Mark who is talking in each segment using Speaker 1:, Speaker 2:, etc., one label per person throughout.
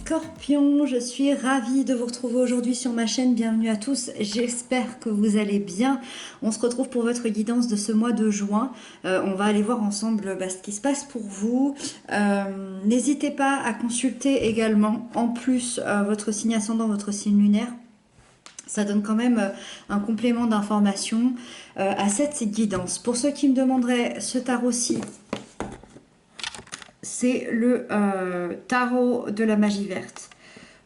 Speaker 1: Scorpion, je suis ravie de vous retrouver aujourd'hui sur ma chaîne. Bienvenue à tous, j'espère que vous allez bien. On se retrouve pour votre guidance de ce mois de juin. On va aller voir ensemble ce qui se passe pour vous. N'hésitez pas à consulter également, en plus, votre signe ascendant, votre signe lunaire. Ça donne quand même un complément d'information à cette guidance. Pour ceux qui me demanderaient ce tarot-ci, c'est le tarot de la magie verte.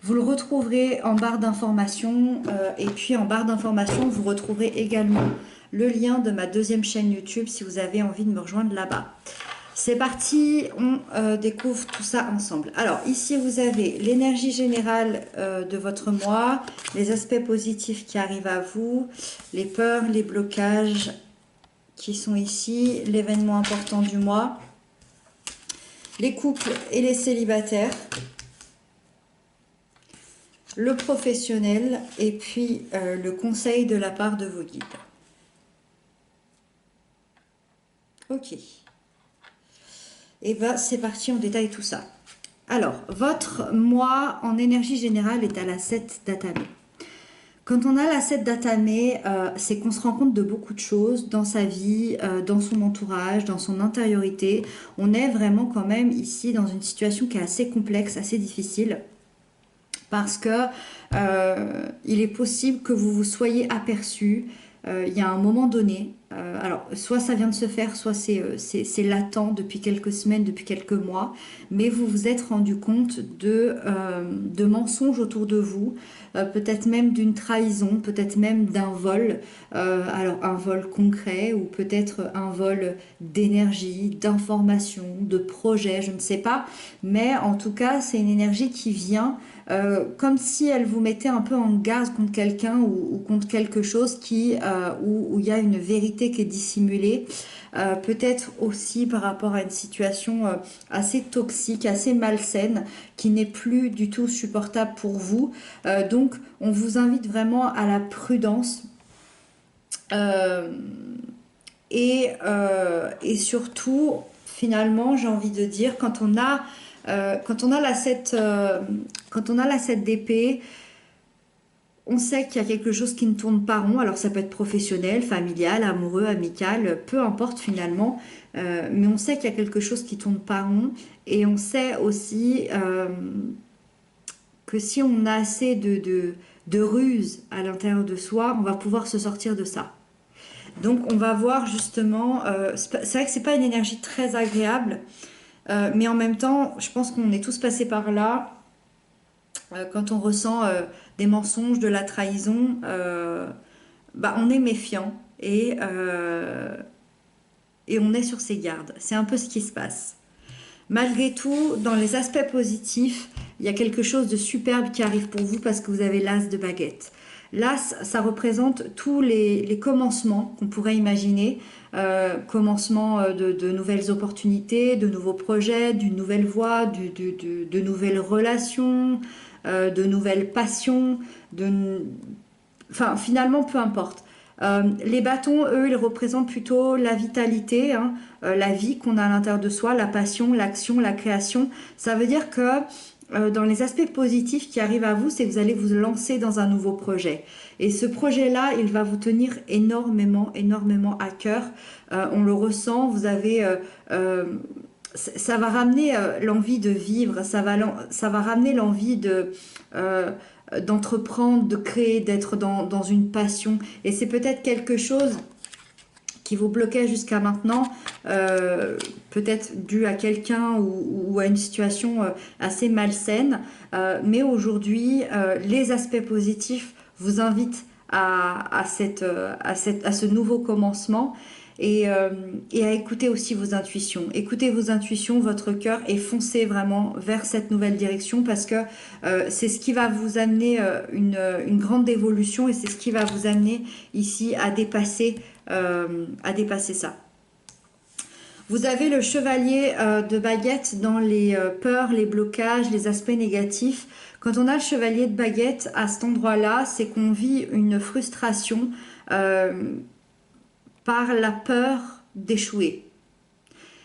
Speaker 1: Vous le retrouverez en barre d'informations et puis en barre d'informations, vous retrouverez également le lien de ma deuxième chaîne YouTube si vous avez envie de me rejoindre là-bas. C'est parti, on découvre tout ça ensemble. Alors ici vous avez l'énergie générale de votre mois, les aspects positifs qui arrivent à vous, les peurs, les blocages qui sont ici, l'événement important du mois, les couples et les célibataires, le professionnel et puis le conseil de la part de vos guides. Ok. Et bien c'est parti, on détaille tout ça. Alors, votre mois en énergie générale est à la 7 d'Atamé. Quand on a la 7 d'Atamé, c'est qu'on se rend compte de beaucoup de choses dans sa vie, dans son entourage, dans son intériorité. On est vraiment quand même ici dans une situation qui est assez complexe, assez difficile. Parce que il est possible que vous vous soyez aperçu, il y a un moment donné, alors soit ça vient de se faire, soit c'est latent depuis quelques semaines, depuis quelques mois, mais vous vous êtes rendu compte de mensonges autour de vous, peut-être même d'une trahison, peut-être même d'un vol, alors un vol concret ou peut-être un vol d'énergie, d'information, de projet, je ne sais pas, mais en tout cas c'est une énergie qui vient comme si elle vous mettait un peu en garde contre quelqu'un ou contre quelque chose où il y a une vérité qui est dissimulée. Peut-être aussi par rapport à une situation assez toxique, assez malsaine, qui n'est plus du tout supportable pour vous. Donc, on vous invite vraiment à la prudence et surtout, finalement, j'ai envie de dire, quand on a la 7 d'épée, on sait qu'il y a quelque chose qui ne tourne pas rond. Alors ça peut être professionnel, familial, amoureux, amical, peu importe finalement. Mais on sait qu'il y a quelque chose qui ne tourne pas rond. Et on sait aussi que si on a assez de ruse à l'intérieur de soi, on va pouvoir se sortir de ça. Donc on va voir justement, c'est vrai que c'est pas une énergie très agréable, mais en même temps, je pense qu'on est tous passés par là. Quand on ressent des mensonges, de la trahison, on est méfiant et on est sur ses gardes. C'est un peu ce qui se passe. Malgré tout, dans les aspects positifs, il y a quelque chose de superbe qui arrive pour vous parce que vous avez l'as de baguette. L'as, ça représente tous les commencements qu'on pourrait imaginer, commencement de nouvelles opportunités, de nouveaux projets, d'une nouvelle voie, de nouvelles relations, de nouvelles passions, enfin finalement peu importe. Les bâtons, eux, ils représentent plutôt la vitalité, hein, la vie qu'on a à l'intérieur de soi, la passion, l'action, la création. Ça veut dire que dans les aspects positifs qui arrivent à vous, c'est que vous allez vous lancer dans un nouveau projet. Et ce projet-là, il va vous tenir énormément, énormément à cœur. On le ressent, vous avez... ça va ramener l'envie de vivre, ça va ramener l'envie d'entreprendre, de créer, d'être dans une passion. Et c'est peut-être quelque chose qui vous bloquait jusqu'à maintenant, peut-être dû à quelqu'un ou à une situation assez malsaine. Mais aujourd'hui, les aspects positifs vous invitent à ce nouveau commencement. Et à écouter aussi vos intuitions. Écoutez vos intuitions, votre cœur et foncez vraiment vers cette nouvelle direction parce que c'est ce qui va vous amener une grande évolution et c'est ce qui va vous amener ici à dépasser ça. Vous avez le chevalier de baguette dans les peurs, les blocages, les aspects négatifs. Quand on a le chevalier de baguette à cet endroit-là, c'est qu'on vit une frustration par la peur d'échouer.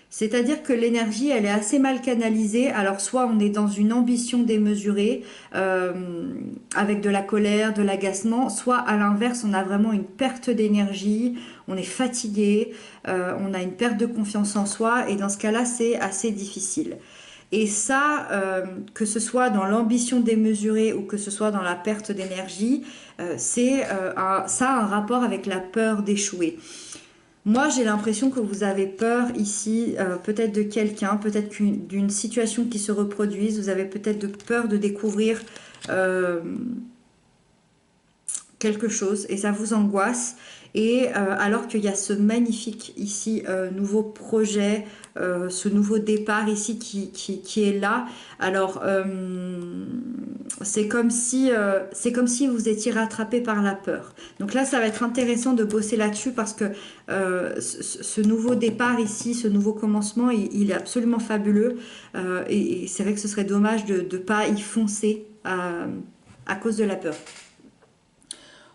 Speaker 1: C'est-à-dire que l'énergie, elle est assez mal canalisée. Alors, soit on est dans une ambition démesurée, avec de la colère, de l'agacement, soit à l'inverse, on a vraiment une perte d'énergie, on est fatigué, on a une perte de confiance en soi, et dans ce cas-là, c'est assez difficile. Et ça, que ce soit dans l'ambition démesurée ou que ce soit dans la perte d'énergie, ça a un rapport avec la peur d'échouer. Moi, j'ai l'impression que vous avez peur ici, peut-être de quelqu'un, peut-être d'une situation qui se reproduise. Vous avez peut-être peur de découvrir euh, quelque chose et ça vous angoisse. Et alors qu'il y a ce magnifique ici nouveau projet, ce nouveau départ ici qui est là. Alors c'est comme si vous étiez rattrapé par la peur. Donc là, ça va être intéressant de bosser là-dessus parce que ce nouveau départ ici, ce nouveau commencement, il est absolument fabuleux. Et c'est vrai que ce serait dommage de ne pas y foncer à cause de la peur.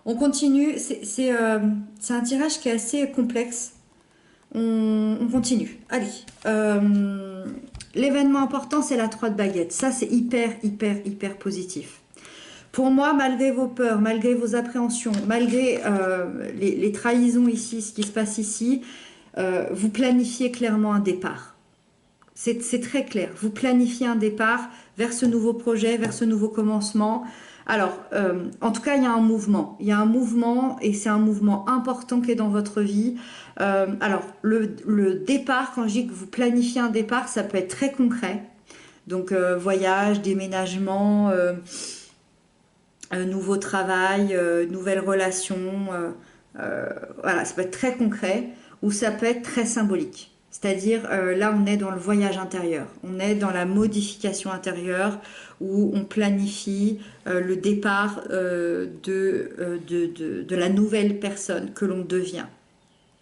Speaker 1: On continue, c'est un tirage qui est assez complexe. On continue. Allez. L'événement important, c'est la 3 de baguettes. Ça, c'est hyper, hyper, hyper positif. Pour moi, malgré vos peurs, malgré vos appréhensions, malgré les trahisons ici, ce qui se passe ici, vous planifiez clairement un départ. C'est très clair. Vous planifiez un départ vers ce nouveau projet, vers ce nouveau commencement. Alors, en tout cas, il y a un mouvement. Il y a un mouvement et c'est un mouvement important qui est dans votre vie. Alors, le départ, quand je dis que vous planifiez un départ, ça peut être très concret. Donc, voyage, déménagement, nouveau travail, nouvelle relation. Voilà, ça peut être très concret ou ça peut être très symbolique. C'est-à-dire, là, on est dans le voyage intérieur. On est dans la modification intérieure où on planifie le départ de la nouvelle personne que l'on devient.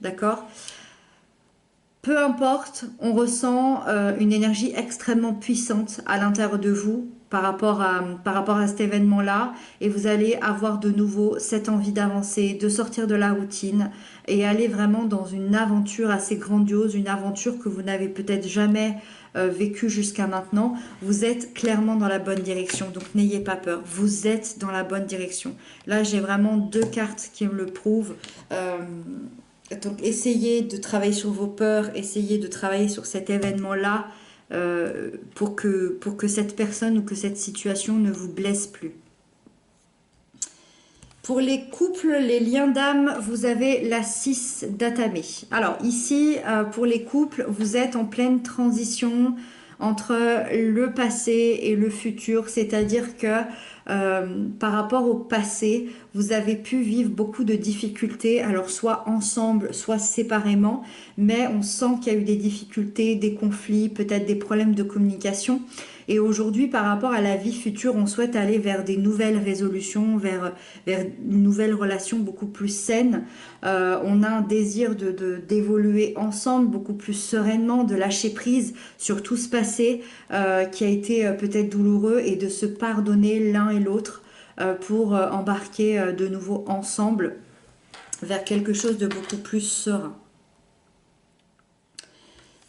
Speaker 1: D'accord ? Peu importe, on ressent une énergie extrêmement puissante à l'intérieur de vous par rapport à cet événement-là et vous allez avoir de nouveau cette envie d'avancer, de sortir de la routine et aller vraiment dans une aventure assez grandiose, une aventure que vous n'avez peut-être jamais vécue jusqu'à maintenant. Vous êtes clairement dans la bonne direction, donc n'ayez pas peur, vous êtes dans la bonne direction. Là, j'ai vraiment 2 cartes qui me le prouvent. Donc, essayez de travailler sur vos peurs, essayez de travailler sur cet événement-là pour que cette personne ou que cette situation ne vous blesse plus. Pour les couples, les liens d'âme, vous avez la 6 d'Atame. Alors ici, pour les couples, vous êtes en pleine transition entre le passé et le futur, c'est-à-dire que par rapport au passé, vous avez pu vivre beaucoup de difficultés, alors soit ensemble, soit séparément, mais on sent qu'il y a eu des difficultés, des conflits, peut-être des problèmes de communication. Et aujourd'hui, par rapport à la vie future, on souhaite aller vers des nouvelles résolutions, vers une nouvelle relation beaucoup plus saine. On a un désir d'évoluer ensemble beaucoup plus sereinement, de lâcher prise sur tout ce passé qui a été peut-être douloureux et de se pardonner l'un et l'autre pour embarquer de nouveau ensemble vers quelque chose de beaucoup plus serein.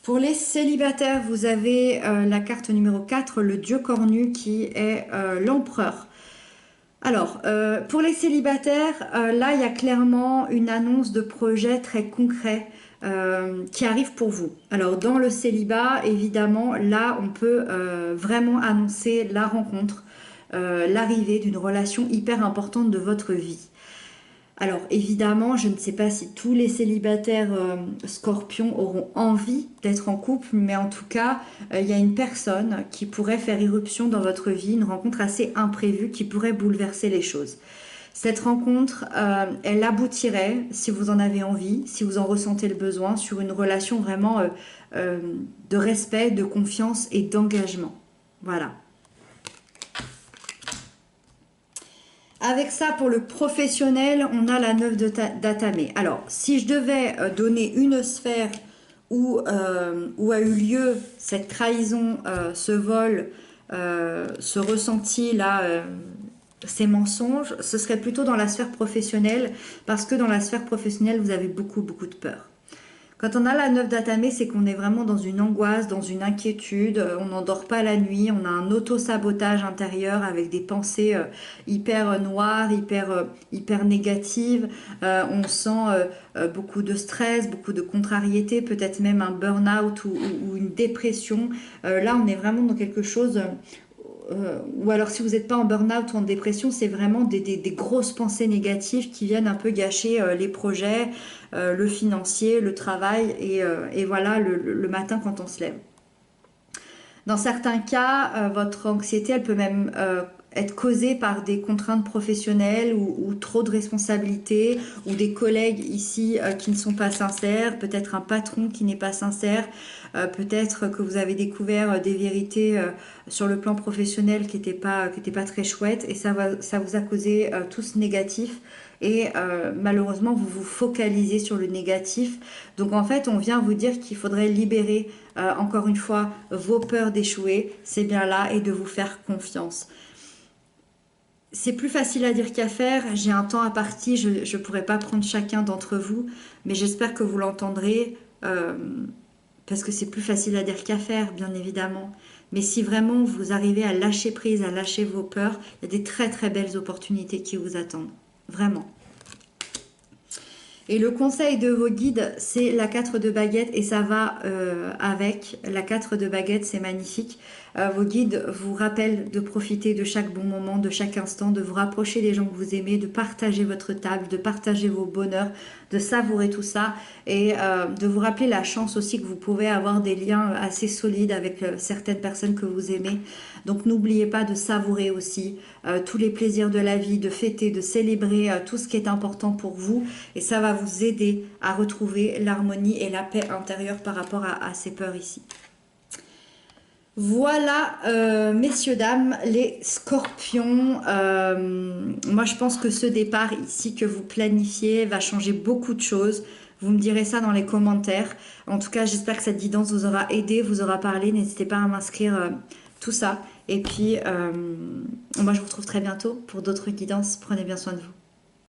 Speaker 1: Pour les célibataires, vous avez la carte numéro 4, le dieu cornu qui est l'empereur. Alors, pour les célibataires, là, il y a clairement une annonce de projet très concret qui arrive pour vous. Alors, dans le célibat, évidemment, là, on peut vraiment annoncer la rencontre, l'arrivée d'une relation hyper importante de votre vie. Alors évidemment, je ne sais pas si tous les célibataires scorpions auront envie d'être en couple, mais en tout cas, il y a une personne qui pourrait faire irruption dans votre vie, une rencontre assez imprévue qui pourrait bouleverser les choses. Cette rencontre, elle aboutirait, si vous en avez envie, si vous en ressentez le besoin, sur une relation vraiment de respect, de confiance et d'engagement. Voilà. Avec ça, pour le professionnel, on a la 9 d'Atame. Alors, si je devais donner une sphère où a eu lieu cette trahison, ce vol, ce ressenti-là, ces mensonges, ce serait plutôt dans la sphère professionnelle, parce que dans la sphère professionnelle, vous avez beaucoup, beaucoup de peur. Quand on a la 9 d'Atame, c'est qu'on est vraiment dans une angoisse, dans une inquiétude, on n'endort pas la nuit, on a un auto-sabotage intérieur avec des pensées hyper noires, hyper négatives, on sent beaucoup de stress, beaucoup de contrariété, peut-être même un burn-out ou une dépression. Là, on est vraiment dans quelque chose... ou alors si vous n'êtes pas en burn-out ou en dépression, c'est vraiment des grosses pensées négatives qui viennent un peu gâcher les projets, le financier, le travail et voilà le matin quand on se lève. Dans certains cas, votre anxiété, elle peut même être causée par des contraintes professionnelles ou trop de responsabilités ou des collègues ici qui ne sont pas sincères, peut-être un patron qui n'est pas sincère, peut-être que vous avez découvert des vérités sur le plan professionnel qui n'étaient pas très chouettes et ça vous a causé tout ce négatif et malheureusement vous vous focalisez sur le négatif. Donc en fait on vient vous dire qu'il faudrait libérer encore une fois vos peurs d'échouer, c'est bien là, et de vous faire confiance. C'est plus facile à dire qu'à faire, j'ai un temps à partie, je ne pourrai pas prendre chacun d'entre vous, mais j'espère que vous l'entendrez, parce que c'est plus facile à dire qu'à faire, bien évidemment. Mais si vraiment vous arrivez à lâcher prise, à lâcher vos peurs, il y a des très très belles opportunités qui vous attendent, vraiment. Et le conseil de vos guides, c'est la 4 de baguette et ça va avec. La 4 de baguette, c'est magnifique. Vos guides vous rappellent de profiter de chaque bon moment, de chaque instant, de vous rapprocher des gens que vous aimez, de partager votre table, de partager vos bonheurs, de savourer tout ça et de vous rappeler la chance aussi que vous pouvez avoir des liens assez solides avec certaines personnes que vous aimez. Donc n'oubliez pas de savourer aussi tous les plaisirs de la vie, de fêter, de célébrer tout ce qui est important pour vous et ça va vous aider à retrouver l'harmonie et la paix intérieure par rapport à ces peurs ici. Voilà, messieurs, dames, les scorpions. Moi, je pense que ce départ ici que vous planifiez va changer beaucoup de choses. Vous me direz ça dans les commentaires. En tout cas, j'espère que cette guidance vous aura aidé, vous aura parlé. N'hésitez pas à m'inscrire tout ça. Et puis, moi, je vous retrouve très bientôt pour d'autres guidances. Prenez bien soin de vous.